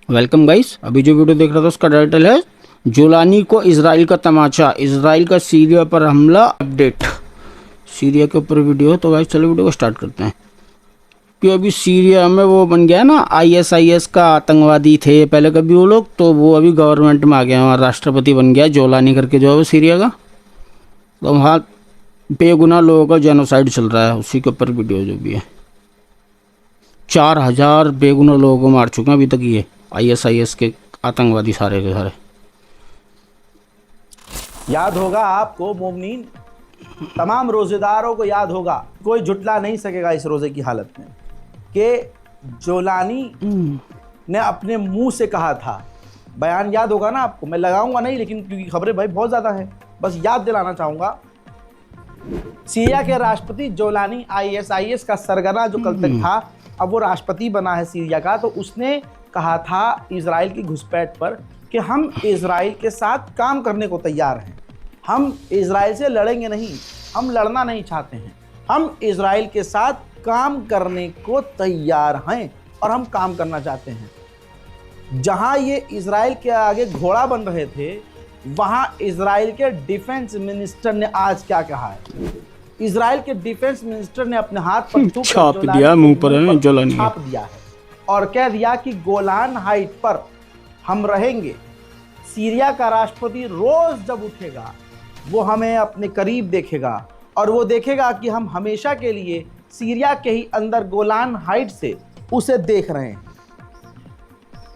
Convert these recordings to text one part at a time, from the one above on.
Welcome guys. अभी जो video देख रहा था उसका टाइटल है जोलानी को इजराइल का तमाचा, इजराइल का सीरिया पर हमला अपडेट। सीरिया के ऊपर वीडियो है, तो गाइस चलो वीडियो को स्टार्ट करते हैं। कि अभी सीरिया में वो बन गया ना, आईएसआईएस का आतंकवादी थे पहले कभी वो लोग, तो वो अभी गवर्नमेंट में आ गए हैं और राष्ट्रपति बन गया जोलानी करके जो है वो सीरिया का। तो वहाँ बेगुनाह लोगों का जेनोसाइड चल रहा है, उसी के ऊपर वीडियो जो भी है। 4,000 बेगुनाह लोगों को मार चुके हैं अभी तक ये आईएसआईएस के आतंकवादी सारे के सारे। याद होगा आपको मोमिनीन, तमाम रोजेदारों को याद होगा, कोई झुटला नहीं सकेगा इस रोजे की हालत में कि जोलानी ने अपने मुंह से कहा था। बयान याद होगा ना आपको, मैं लगाऊंगा नहीं लेकिन क्योंकि खबरें भाई बहुत ज़्यादा हैं, बस याद दिलाना चाहूँगा। सीरिया के राष्ट्रपति जोलानी आईएसआईएस का सरगना जो कल तक था, अब वो राष्ट्रपति बना है सीरिया का, तो उसने कहा था इजराइल की घुसपैठ पर कि हम इजराइल के साथ काम करने को तैयार हैं। हम इजराइल से लड़ेंगे नहीं, हम लड़ना नहीं चाहते हैं, हम इजराइल के साथ काम करने को तैयार हैं और हम काम करना चाहते हैं। जहां ये इजराइल के आगे घोड़ा बन रहे थे, वहां इजराइल के डिफेंस मिनिस्टर ने आज क्या कहा है। इजराइल के डिफेंस मिनिस्टर ने अपने हाथ पर छाप दिया, मुंह पर जोलानी छाप दिया है और कह दिया कि गोलान हाइट पर हम रहेंगे। सीरिया का राष्ट्रपति रोज जब उठेगा वो हमें अपने करीब देखेगा और वो देखेगा कि हम हमेशा के लिए सीरिया के ही अंदर गोलान हाइट से उसे देख रहे हैं।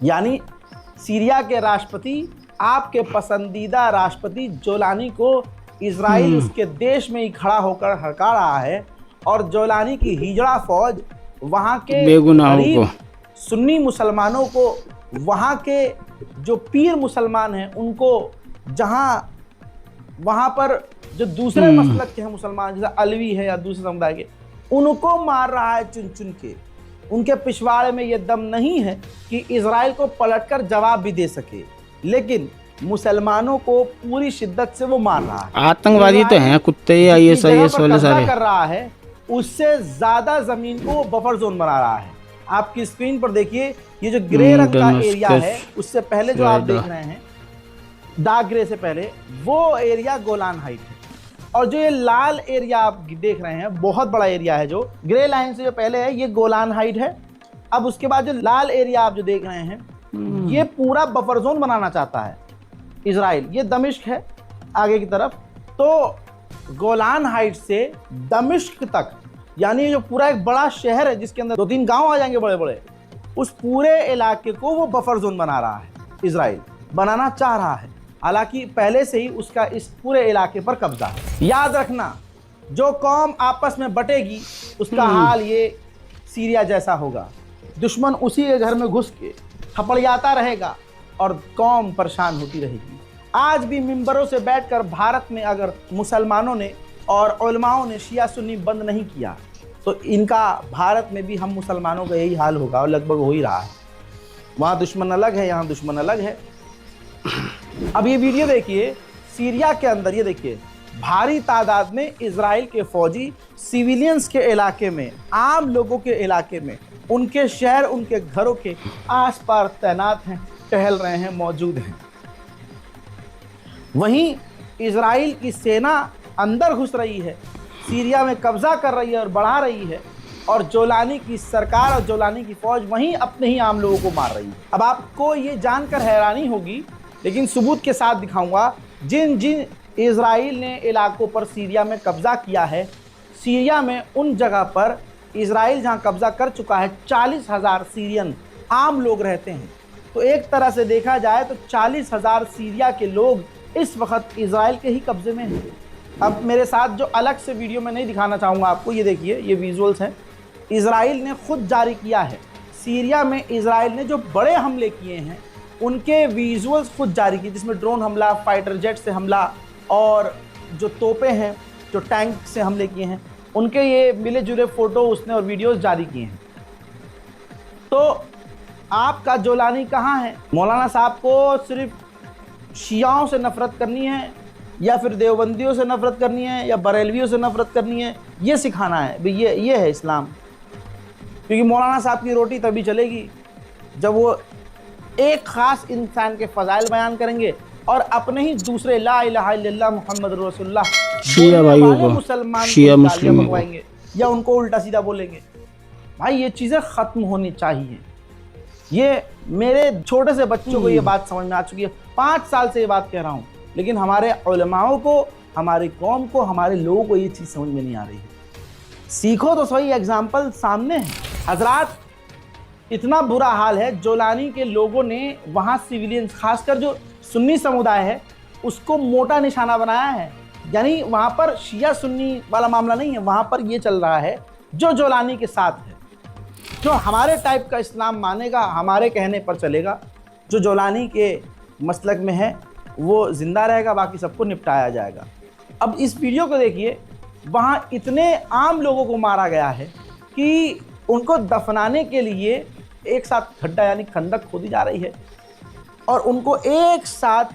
यानी सीरिया के राष्ट्रपति, आपके पसंदीदा राष्ट्रपति जोलानी को इजराइल उसके देश में ही खड़ा होकर हड़का रहा है और जोलानी की हिजड़ा फौज वहां के गरीब सुन्नी मुसलमानों को, वहां के जो पीर मुसलमान हैं उनको, जहां वहां पर जो दूसरे मसलक के हैं मुसलमान, जैसे अलवी है या दूसरे समुदाय के, उनको मार रहा है चुन चुन के। उनके पिछवाड़े में ये दम नहीं है कि इजराइल को पलटकर जवाब भी दे सके, लेकिन मुसलमानों को पूरी शिद्दत से वो मार रहा है। आतंकवादी तो हैं कुत्ते, आईएसआईएस वाले सारे कर रहा है, उससे ज्यादा जमीन को बफर जोन बना रहा है। आपकी स्क्रीन पर देखिए, ये जो ग्रे रंग का एरिया है, उससे पहले जो आप देख रहे हैं डार्क ग्रे से पहले, वो एरिया गोलान हाइट है। और जो ये लाल एरिया आप देख रहे हैं, बहुत बड़ा एरिया है, जो ग्रे लाइन से जो पहले है, ये गोलान हाइट है। अब उसके बाद जो लाल एरिया आप जो देख रहे हैं, ये पूरा बफर जोन बनाना चाहता है इजराइल। ये दमिश्क है आगे की तरफ, तो गोलान हाइट से दमिश्क तक, यानी जो पूरा एक बड़ा शहर है जिसके अंदर 2-3 गांव आ जाएंगे बड़े बड़े, उस पूरे इलाके को वो बफर जोन बना रहा है, इजराइल बनाना चाह रहा है। हालांकि पहले से ही उसका इस पूरे इलाके पर कब्जा है। याद रखना, जो कौम आपस में बटेगी उसका हाल ये सीरिया जैसा होगा। दुश्मन उसी के घर में घुस के थपड़ियाता रहेगा और कौम परेशान होती रहेगी। आज भी मिंबरों से बैठकर भारत में अगर मुसलमानों ने और उलमाओं ने शिया सुन्नी बंद नहीं किया, तो इनका भारत में भी हम मुसलमानों का यही हाल होगा और लगभग हो ही रहा है। वहाँ दुश्मन अलग है, यहाँ दुश्मन अलग है। अब ये वीडियो देखिए, सीरिया के अंदर ये देखिए, भारी तादाद में इजराइल के फौजी सिविलियंस के इलाके में, आम लोगों के इलाके में, उनके शहर, उनके घरों के आसपास तैनात हैं, टहल रहे हैं, मौजूद हैं। वहीं इजराइल की सेना अंदर घुस रही है, सीरिया में कब्जा कर रही है और बढ़ा रही है, और जोलानी की सरकार और जोलानी की फौज वहीं अपने ही आम लोगों को मार रही है। अब आपको ये जानकर हैरानी होगी, लेकिन सबूत के साथ दिखाऊंगा, जिन जिन इजराइल ने इलाकों पर सीरिया में कब्जा किया है, सीरिया में उन जगह पर इजराइल जहां कब्जा कर चुका है, 40,000 सीरियन आम लोग रहते हैं। तो एक तरह से देखा जाए तो 40,000 सीरिया के लोग इस वक्त इजराइल के ही कब्जे में हैं। अब मेरे साथ जो अलग से वीडियो में नहीं दिखाना चाहूँगा आपको, ये देखिए, ये विजुअल्स हैं, इजराइल ने खुद जारी किया है। सीरिया में इजराइल ने जो बड़े हमले किए हैं उनके विजुअल्स खुद जारी किए, जिसमें ड्रोन हमला, फाइटर जेट से हमला और जो तोपें हैं, जो टैंक से हमले किए हैं, उनके ये मिले जुले फोटो उसने और वीडियोस जारी किए हैं। तो आपका जोलानी कहाँ है? मौलाना साहब को सिर्फ शियाओं से नफरत करनी है या फिर देवबंदियों से नफरत करनी है या बरेलवियों से नफरत करनी है, ये सिखाना है भाई, ये है इस्लाम। क्योंकि मौलाना साहब की रोटी तभी चलेगी जब वो एक खास इंसान के फजाइल बयान करेंगे और अपने ही दूसरे ला इलाहा इल्लल्लाह मुहम्मद रसूलुल्लाह शिया भाइयों को, मुसलमान शिया को मुस्लिमों को मंगवाएंगे या उनको उल्टा सीधा बोलेंगे। भाई ये चीजें खत्म होनी चाहिए। ये मेरे छोटे से बच्चों को ये बात समझ में आ चुकी है, 5 साल से ये बात कह रहा हूँ, लेकिन हमारे उलमाओं को, हमारी कौम को, हमारे लोगों को ये चीज समझ में नहीं आ रही है। सीखो तो सही, एग्जाम्पल सामने है। हजरात इतना बुरा हाल है, जोलानी के लोगों ने वहाँ सिविलियंस, खासकर जो सुन्नी समुदाय है, उसको मोटा निशाना बनाया है। यानी वहाँ पर शिया सुन्नी वाला मामला नहीं है, वहाँ पर ये चल रहा है जो जोलानी के साथ है, जो हमारे टाइप का इस्लाम मानेगा, हमारे कहने पर चलेगा, जो जोलानी के मसलक में है वो जिंदा रहेगा, बाकी सबको निपटाया जाएगा। अब इस वीडियो को देखिए, वहाँ इतने आम लोगों को मारा गया है कि उनको दफनाने के लिए एक साथ गड्ढा यानी खंदक खोदी जा रही है और उनको एक साथ,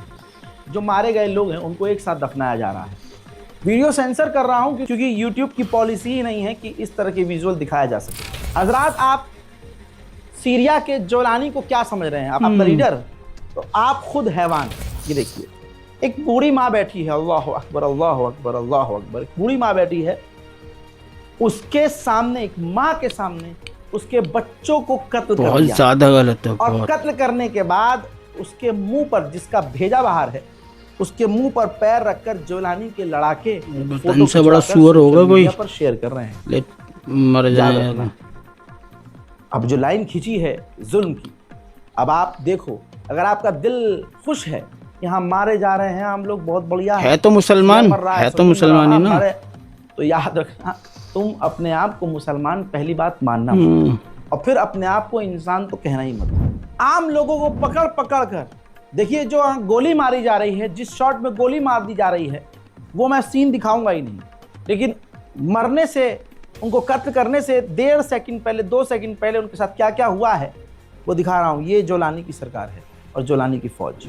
जो मारे गए लोग हैं उनको एक साथ दफनाया जा रहा है। वीडियो सेंसर कर रहा हूं क्योंकि YouTube की पॉलिसी ही नहीं है कि इस तरह के विजुअल दिखाया जा सके। हजरात आप सीरिया के जोलानी को क्या समझ रहे हैं? आप द रीडर, तो आप खुद हैवान। ये देखिए, एक बूढ़ी माँ बैठी है, अल्लाह अकबर अल्लाह अकबर अल्लाह अकबर, बूढ़ी माँ बैठी है, उसके सामने, एक माँ के सामने उसके बच्चों को कत्ल कर दिया। ज्यादा गलत है। और कत्ल करने के बाद उसके मुंह पर, जिसका भेजा बाहर है, उसके मुंह पर पैर रखकर जोलानी के लड़ाके इनसे बड़ा सुअर होगा कोई पर शेयर कर रहे हैं। मर जाएगा। अब जो लाइन खींची है जुल्म की, अब आप देखो, अगर आपका दिल खुश है कि हम मारे जा रहे हैं, हम लोग बहुत बढ़िया है तो मुसलमान है, तो मुसलमान ही ना, तो याद रखना तुम अपने आप को मुसलमान पहली बात मानना और फिर अपने आप को इंसान तो कहना ही मत। आम लोगों को पकड़ पकड़ कर देखिए, जो गोली मारी जा रही है, जिस शॉट में गोली मार दी जा रही है, वो मैं सीन दिखाऊंगा ही नहीं, लेकिन मरने से, उनको कत्ल करने से 1.5 सेकंड पहले, 2 सेकंड पहले उनके साथ क्या क्या हुआ है वो दिखा रहा हूँ। ये जोलानी की सरकार है और जोलानी की फौज।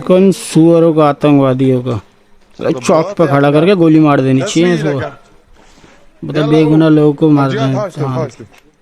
कौन सुअरों का, आतंकवादियों का चौक पे खड़ा करके गोली मार देनी चाहिए इसको। मतलब बेगुनाह लोगों को मार देना।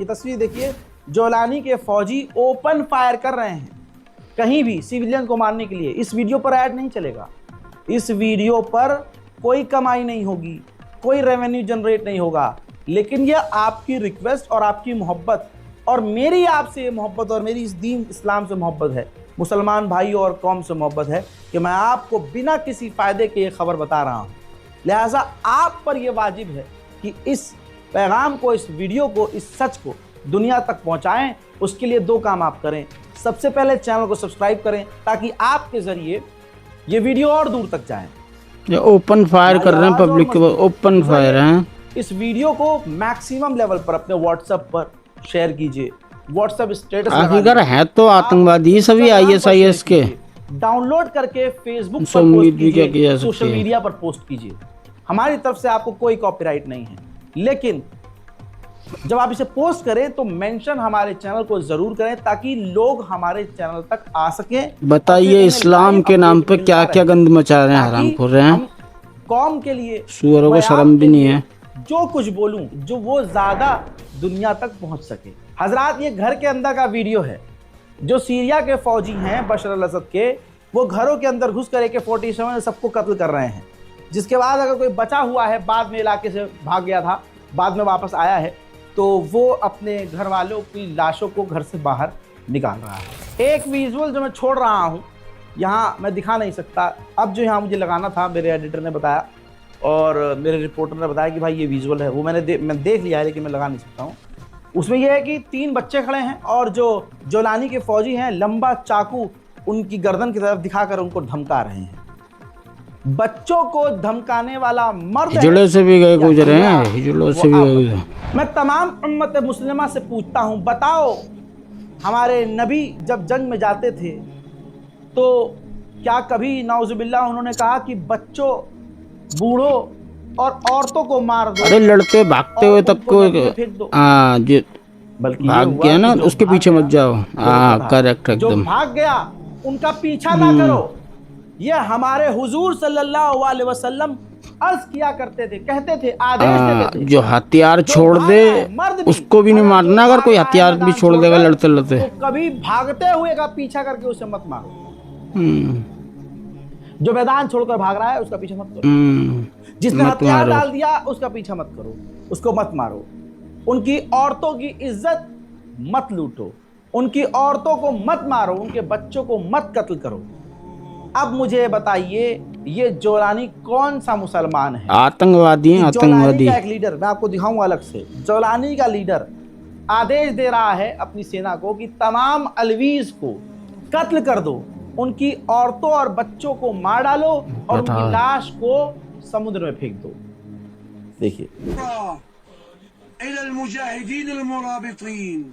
ये तस्वीर देखिए, जोलानी के फौजी ओपन फायर कर रहे हैं कहीं भी सिविलियन को मारने के लिए। इस वीडियो पर ऐड नहीं चलेगा, इस वीडियो पर कोई कमाई नहीं होगी, कोई रेवेन्यू जनरेट नहीं होगा, लेकिन ये आपकी रिक्वेस्ट और आपकी मोहब्बत और मेरी आपसे ये मोहब्बत और मेरी इस दीन इस्लाम से मोहब्बत है, मुसलमान भाइयों और कौम से मोहब्बत है कि मैं आपको बिना किसी फायदे के ये खबर बता रहा हूँ। लिहाजा आप पर यह वाजिब है कि इस पैगाम को, इस वीडियो को, इस सच को दुनिया तक पहुंचाएं। उसके लिए 2 काम आप करें। सबसे पहले चैनल को सब्सक्राइब करें ताकि आपके जरिए ये वीडियो और दूर तक जाए। ये ओपन फायर कर रहे हैं पब्लिक के, ओपन फायर हैं। इस वीडियो को मैक्सिमम लेवल पर अपने व्हाट्सएप पर शेयर कीजिए, व्हाट्सएप स्टेटस अगर है तो आतंकवादी सभी ISIS के, डाउनलोड करके फेसबुक पर उम्मीद पोस्ट भी क्या किया कीजिए, जा सकती सोशल है। मीडिया पर पोस्ट कीजिए। हमारी तरफ से आपको कोई कॉपीराइट नहीं है, लेकिन जब आप इसे पोस्ट करें तो मेंशन हमारे चैनल को जरूर करें ताकि लोग हमारे चैनल तक आ सकें। बताइए इस्लाम के नाम पे क्या क्या गंद मचा रहे हैं, हराम खोर रहे हैं। कौम के लिए, सुअरों को शर्म भी नहीं है। जो कुछ बोलूं जो वो ज्यादा दुनिया तक पहुंच सके। हजरात ये घर के अंदर का वीडियो है। जो सीरिया के फौजी हैं बशर अल असद के, वो घरों के अंदर घुस कर AK-47 सबको कत्ल कर रहे हैं। जिसके बाद अगर कोई बचा हुआ है, बाद में इलाके से भाग गया था, बाद में वापस आया है, तो वो अपने घर वालों की लाशों को घर से बाहर निकाल रहा है। एक विजुअल जो मैं छोड़ रहा हूँ यहाँ मैं दिखा नहीं सकता। अब जो यहाँ मुझे लगाना था, मेरे एडिटर ने बताया और मेरे रिपोर्टर ने बताया कि भाई ये विजुअल है, वो मैं देख लिया है, लेकिन मैं लगा नहीं सकता हूँ। उसमें यह है कि 3 बच्चे खड़े हैं और जो जोलानी के फौजी हैं लंबा चाकू उनकी गर्दन की तरफ दिखाकर उनको धमका रहे हैं। बच्चों को धमकाने वाला मर्द हिजड़े से भी गए गुजरे हैं, हिजड़ों से भी गए। मैं तमाम उम्मत मुस्लिमा से पूछता हूं, बताओ हमारे नबी जब जंग में जाते थे तो क्या कभी नाउजुबिल्लाह उन्होंने कहा कि बच्चों, बूढ़ों और औरतों को मार दो? अरे लड़ते भागते हुए तक को नदी में फेंक दो। जो बल्कि ये भाग हुआ गया ना कि जो उसके भाग पीछे गया, मत जाओ। हाँ करेक्ट जो एकदम। भाग गया उनका पीछा ना करो। ये हमारे हुजूर सल्लल्लाहु अलैहि वसल्लम अर्ज किया करते थे, कहते थे, आदेश देते थे। जो हथियार जो छोड़ भाग दे रहा है, मर्द भी, उसको भी नहीं अगर मारना। जो अगर भाग कोई रहा है हथियार भी मैदान छोड़ देगा छोड़कर, लड़ते लड़ते, तो कभी भागते हुए का पीछा करके उसे मत मारो। जो मैदान छोड़कर भाग रहा है उसका पीछा मत करो। जिसने मत हथियार मारो। डाल दिया उसका पीछा मत करो, उसको मत मारो। उनकी औरतों की इज्जत मत लूटो, उनकी औरतों को मत मारो, उनके बच्चों को मत कत्ल करो। अब मुझे बताइए, ये जोलानी कौन सा मुसलमान है? आतंकवादी हैं, जोलानी आतंकवादी। का एक लीडर, मैं आपको दिखाऊंगा अलग से। जोलानी का लीडर आदेश दे रहा है अपनी सेना को कि तमाम अलवीज को कत्ल कर दो, उनकी औरतों और बच्चों को मार डालो और उनकी लाश को समुद्र में फेंक दो। देखिए, इलल मुजाहिदीन अल मुराबितीन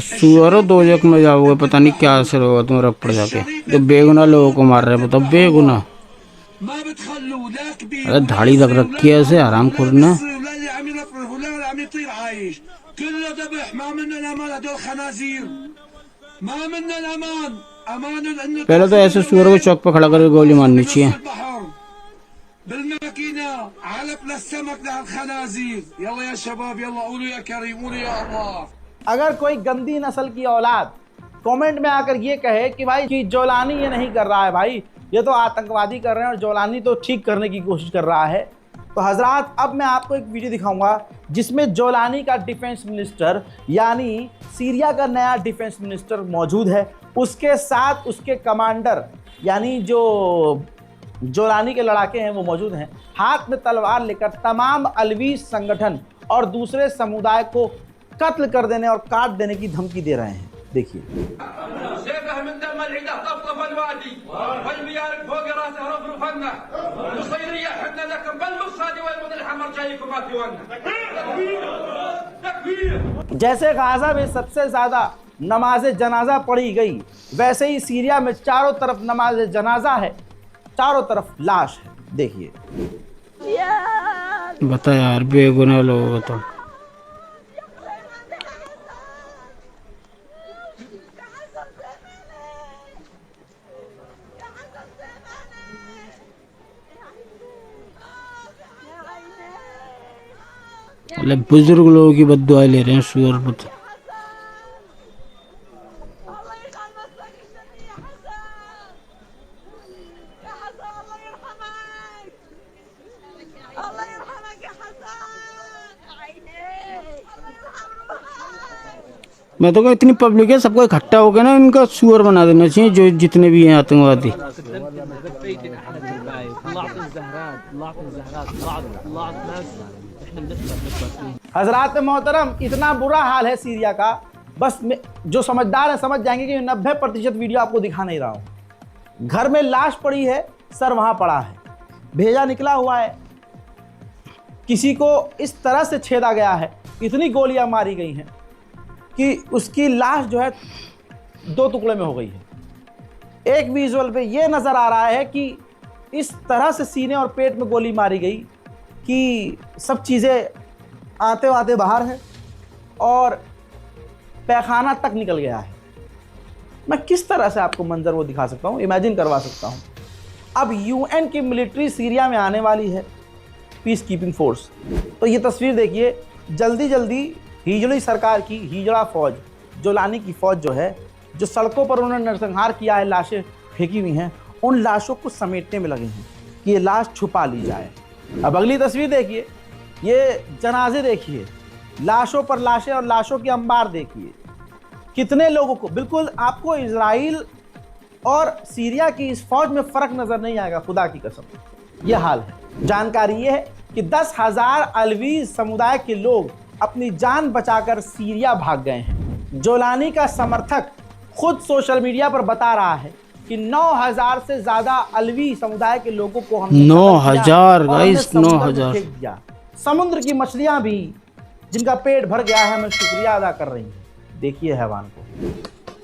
सुअरों दो जग में जाओगे पता नहीं क्या असर होगा तुम्हारा ऊपर जाके। जो बेगुनाह लोगों को मार रहे हैं, बताओ बेगुनाह। अरे धाड़ी रख रखी है ऐसे हराम खोरना। पहले तो ऐसे सुअरों को चौक पर खड़ा करके गोली मारनी चाहिए। अगर कोई गंदी नस्ल की औलाद कमेंट में आकर ये कहे कि भाई कि जोलानी ये नहीं कर रहा है, भाई ये तो आतंकवादी कर रहे हैं और जोलानी तो ठीक करने की कोशिश कर रहा है, तो हजरात अब मैं आपको एक वीडियो दिखाऊंगा जिसमें जोलानी का डिफेंस मिनिस्टर यानी सीरिया का नया डिफेंस मिनिस्टर मौजूद है, उसके साथ उसके कमांडर यानी जो जोलानी के लड़ाके हैं वो मौजूद हैं, हाथ में तलवार लेकर तमाम अलवी संगठन और दूसरे समुदाय को कत्ल कर देने और काट देने की धमकी दे रहे हैं। देखिए, जैसे गाजा में सबसे ज्यादा नमाज जनाजा पढ़ी गई, वैसे ही सीरिया में चारों तरफ नमाज जनाजा है, चारों तरफ लाश है। देखिए, बता यार बेगुनाह लोगों को तो। बुजुर्ग लोगों की बद्दुआ ले रहे हैं सुअर पुत्र। मैं तो कहूँ इतनी पब्लिक है, सबको इकट्ठा होकर ना इनका सुअर बना देना चाहिए, जो जितने भी हैं आतंकवादी। हजरात मोहतरम, इतना बुरा हाल है सीरिया का, बस जो समझदार है समझ जाएंगे कि 90% वीडियो आपको दिखा नहीं रहा हूं। घर में लाश पड़ी है, सर वहां पड़ा है, भेजा निकला हुआ है, किसी को इस तरह से छेदा गया है, इतनी गोलियां मारी गई हैं कि उसकी लाश जो है 2 टुकड़े में हो गई है। एक विजुअल पे ये नजर आ रहा है कि इस तरह से सीने और पेट में गोली मारी गई कि सब चीज़ें आते आते बाहर है और पैखाना तक निकल गया है। मैं किस तरह से आपको मंजर वो दिखा सकता हूँ, इमेजिन करवा सकता हूँ। अब यूएन की मिलिट्री सीरिया में आने वाली है, पीस कीपिंग फोर्स। तो ये तस्वीर देखिए, जल्दी जल्दी हिजड़ी सरकार की हिजड़ा फौज, जोलानी की फौज जो है, जो सड़कों पर उन्होंने नरसंहार किया है, लाशें फेंकी हुई हैं, उन लाशों को समेटने में लगे हैं कि ये लाश छुपा ली जाए। अब अगली तस्वीर देखिए, ये जनाजे देखिए, लाशों पर लाशें और लाशों की अंबार देखिए, कितने लोगों को, बिल्कुल आपको इजराइल और सीरिया की इस फौज में फर्क नजर नहीं आएगा, खुदा की कसम। यह हाल है। जानकारी ये है कि 10,000 अलवी समुदाय के लोग अपनी जान बचाकर सीरिया भाग गए हैं। जोलानी का समर्थक खुद सोशल मीडिया पर बता रहा है कि 9,000 से ज्यादा अलवी समुदाय के लोगों को हमने 9,000 और हमने गाइस, समुद्र में 9,000। फेंक दिया। समुद्र की मछलियां भी जिनका पेट भर गया है हमें शुक्रिया अदा कर रही हैं। देखिए हैवान को।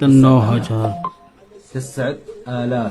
9,000 9,000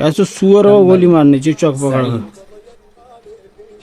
ऐसे सुअर हो गोली मारनी चाहिए चौक पकड़ कर।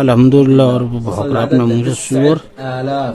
अल्हम्दुलिल्लाह। और पकड़ा अपना मुझे सुअर 9,000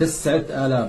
9,000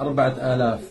4,000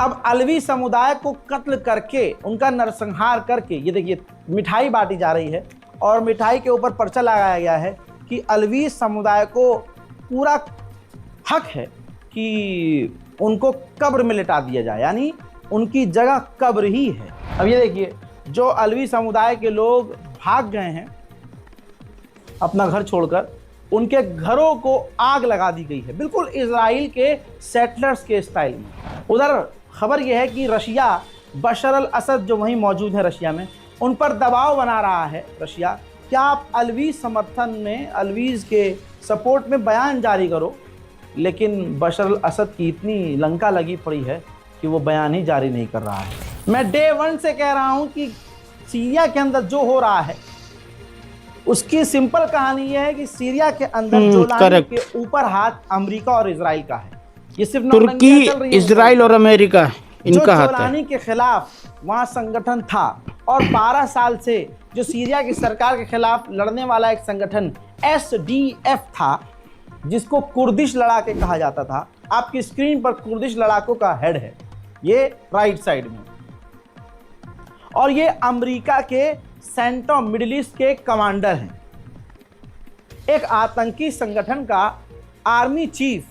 अब अलवी समुदाय को कत्ल करके उनका नरसंहार करके ये देखिए मिठाई बांटी जा रही है और मिठाई के ऊपर पर्चा लगाया गया है कि अलवी समुदाय को पूरा हक है कि उनको कब्र में लिटा दिया जाए, यानी उनकी जगह कब्र ही है। अब ये देखिए जो अलवी समुदाय के लोग भाग गए हैं अपना घर छोड़कर, उनके घरों को आग लगा दी गई है, बिल्कुल इजराइल के सेटलर्स के स्टाइल में। उधर खबर यह है कि रशिया बशर अल असद जो वहीं मौजूद है रशिया में, उन पर दबाव बना रहा है रशिया, क्या आप अलवी समर्थन में, अलवीज़ के सपोर्ट में बयान जारी करो। लेकिन बशर अल असद की इतनी लंका लगी पड़ी है कि वो बयान ही जारी नहीं कर रहा है। मैं डे 1 से कह रहा हूँ कि सीरिया के अंदर जो हो रहा है उसकी सिंपल कहानी यह है कि सीरिया के अंदर जोलानी के ऊपर हाथ अमेरिका और इजराइल का है। ये सिर्फ तुर्की, इजराइल और अमेरिका इनका हाथ है। जोलानी के खिलाफ वहां संगठन था और 12 साल से जो सीरिया की सरकार के खिलाफ लड़ने वाला एक संगठन SDF था, जिसको कुर्दिश लड़ाके कहा जाता था। आपकी स्क्रीन पर कुर्दिश लड़ाकों का हेड है, ये राइट साइड में, और ये अमेरिका के सेंट्रल मिडिल ईस्ट के कमांडर हैं। एक आतंकी संगठन का आर्मी चीफ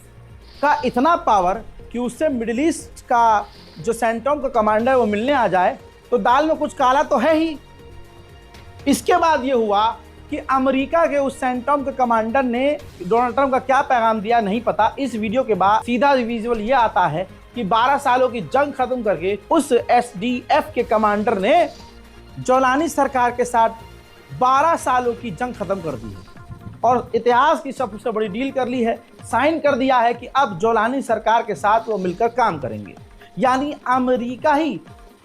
का इतना पावर कि उससे मिडिल ईस्ट का जो सेंट्रम का कमांडर है वो मिलने आ जाए तो दाल में कुछ काला तो है ही। इसके बाद ये हुआ कि अमेरिका के उस सेंट्रम के कमांडर ने डोनाल्ड ट्रंप का क्या पैगाम दिया नहीं पता। इस वीडियो के बाद सीधा विजुअल ये आता है कि 12 सालों की जंग खत्म करके उस SDF के कमांडर ने जोलानी सरकार के साथ 12 सालों की जंग खत्म कर दी है और इतिहास की सबसे बड़ी डील कर ली है, साइन कर दिया है कि अब जोलानी सरकार के साथ वो मिलकर काम करेंगे। यानी अमेरिका ही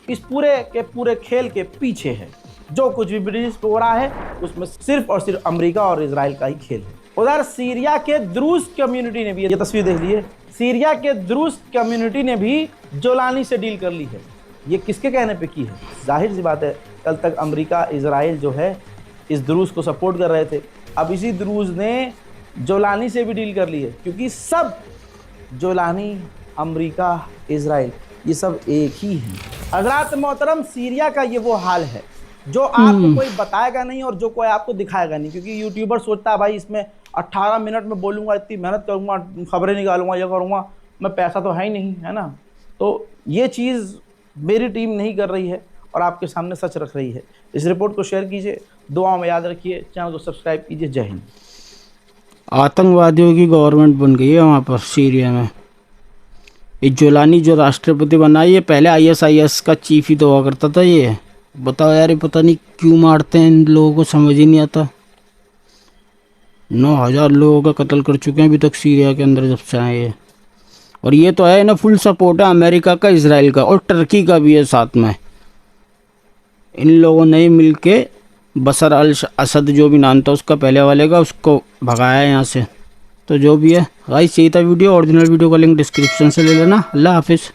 इस पूरे के पूरे खेल के पीछे है। जो कुछ भी ब्रिटिश हो रहा है उसमें सिर्फ और सिर्फ अमेरिका और इजराइल का ही खेल है। उधर सीरिया के द्रूज कम्युनिटी ने भी, ये तस्वीर देख लीजिए, सीरिया के द्रूज कम्युनिटी ने भी जोलानी से डील कर ली है। ये किसके कहने पे की है? जाहिर सी बात है, कल तक अमेरिका इजराइल जो है इस द्रूज को सपोर्ट कर रहे थे, अब इसी द्रूज ने जोलानी से भी डील कर ली है, क्योंकि सब जोलानी, अमेरिका, इजराइल ये सब एक ही है। हज़रात मोहतरम, सीरिया का ये वो हाल है जो आपको कोई बताएगा नहीं और जो कोई आपको दिखाएगा नहीं, क्योंकि यूट्यूबर सोचता है भाई इसमें 18 मिनट में बोलूँगा, इतनी मेहनत करूँगा, खबरें निकालूंगा, ये करूँगा, मैं पैसा तो है ही नहीं, है ना। तो ये चीज़ मेरी टीम नहीं कर रही है और आपके सामने सच रख रही है। इस रिपोर्ट को शेयर कीजिए, दुआओं में याद रखिए, चैनल को सब्सक्राइब कीजिए। जय हिंद। आतंकवादियों की गवर्नमेंट बन गई है वहाँ पर सीरिया में। ये जोलानी जो राष्ट्रपति बना, ये पहले ISIS का चीफ ही तो हुआ करता था। ये बताओ यार, ये पता नहीं क्यों मारते हैं इन लोगों को, समझ ही नहीं आता। 9,000 लोगों का कत्ल कर चुके हैं अभी तक सीरिया के अंदर जब से आए ये। और ये तो है ना, फुल सपोर्ट है अमेरिका का, इजराइल का और टर्की का भी है साथ में। इन लोगों ने मिल के बशर अल असद जो भी नाम था उसका पहले वाले का, उसको भगाया यहाँ से। तो जो भी है गाइस, यही था वीडियो। ओरिजिनल वीडियो का लिंक डिस्क्रिप्शन से ले लेना। अल्लाह हाफिज़।